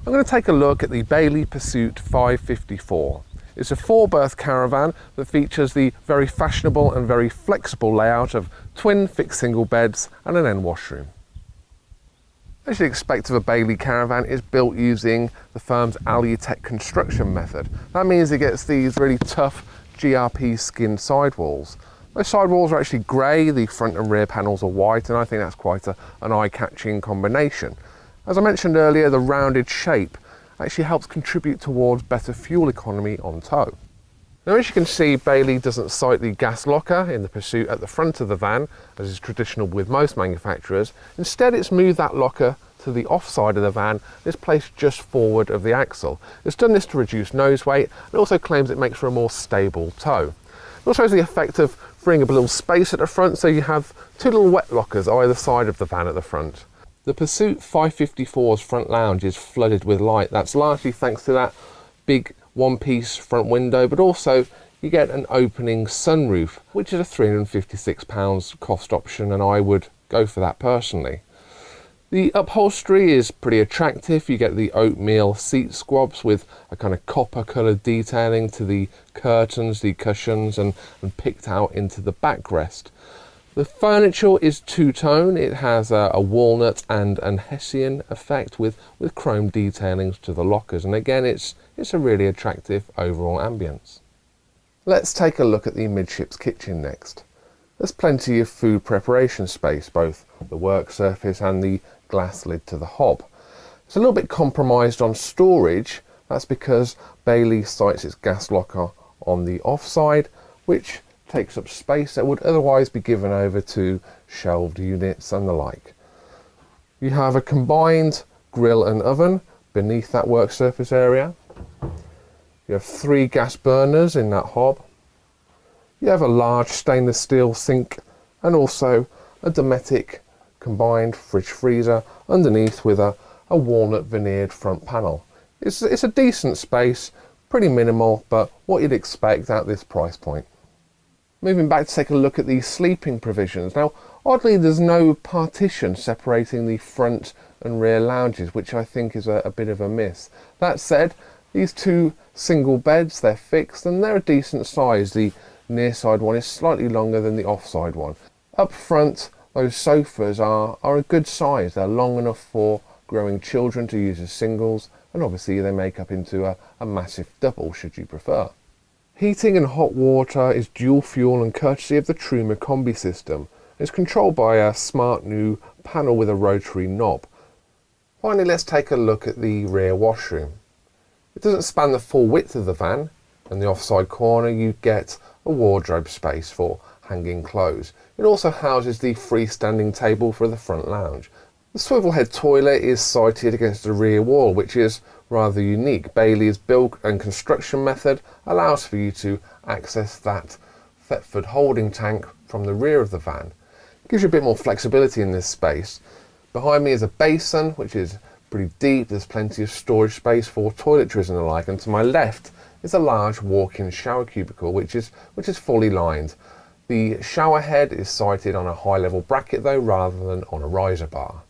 I'm going to take a look at the Bailey Pursuit 554. It's a 4-berth caravan that features the very fashionable and very flexible layout of twin fixed single beds and an end washroom. As you'd expect of a Bailey caravan, it's built using the firm's Alutech construction method. That means it gets these really tough GRP skinned sidewalls. Those sidewalls are actually grey, the front and rear panels are white, and I think that's quite an eye-catching combination. As I mentioned earlier, the rounded shape actually helps contribute towards better fuel economy on tow. Now, as you can see, Bailey doesn't site the gas locker in the Pursuit at the front of the van, as is traditional with most manufacturers. Instead, it's moved that locker to the offside of the van. It's placed just forward of the axle. It's done this to reduce nose weight, and also claims it makes for a more stable tow. It also has the effect of freeing up a little space at the front, so you have 2 little wet lockers either side of the van at the front. The Pursuit 554's front lounge is flooded with light. That's largely thanks to that big one-piece front window, but also you get an opening sunroof, which is a £356 cost option, and I would go for that personally. The upholstery is pretty attractive. You get the oatmeal seat squabs with a kind of copper coloured detailing to the curtains, the cushions, and picked out into the backrest. The furniture is two-tone. It has a walnut and an Hessian effect with chrome detailings to the lockers, and again it's a really attractive overall ambience. Let's take a look at the midships kitchen next. There's plenty of food preparation space, both the work surface and the glass lid to the hob. It's a little bit compromised on storage. That's because Bailey sites its gas locker on the offside, which takes up space that would otherwise be given over to shelved units and the like. You have a combined grill and oven beneath that work surface area. You have 3 gas burners in that hob. You have a large stainless steel sink and also a Dometic combined fridge freezer underneath with a walnut veneered front panel. It's a decent space, pretty minimal, but what you'd expect at this price point. Moving back to take a look at the sleeping provisions. Now, oddly, there's no partition separating the front and rear lounges, which I think is a bit of a miss. That said, these 2 single beds, they're fixed and they're a decent size. The near side one is slightly longer than the offside one. Up front, those sofas are a good size. They're long enough for growing children to use as singles, and obviously they make up into a massive double should you prefer. Heating and hot water is dual fuel and courtesy of the Truma Combi system. It's controlled by a smart new panel with a rotary knob. Finally, let's take a look at the rear washroom. It doesn't span the full width of the van. In the offside corner you get a wardrobe space for hanging clothes. It also houses the freestanding table for the front lounge. The swivel head toilet is sited against the rear wall, which is rather unique. Bailey's build and construction method allows for you to access that Thetford holding tank from the rear of the van. It gives you a bit more flexibility in this space. Behind me is a basin, which is pretty deep. There's plenty of storage space for toiletries and the like, and to my left is a large walk-in shower cubicle, which is fully lined. The shower head is sited on a high-level bracket though, rather than on a riser bar.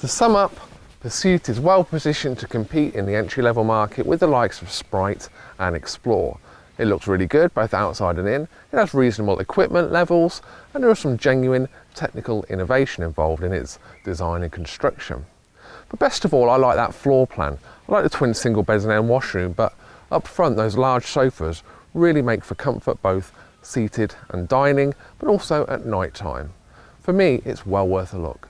To sum up, Pursuit is well positioned to compete in the entry-level market with the likes of Sprite and Explore. It looks really good both outside and in. It has reasonable equipment levels, and there is some genuine technical innovation involved in its design and construction. But best of all, I like that floor plan. I like the twin single beds and end washroom, but up front those large sofas really make for comfort, both seated and dining, but also at night time. For me, it's well worth a look.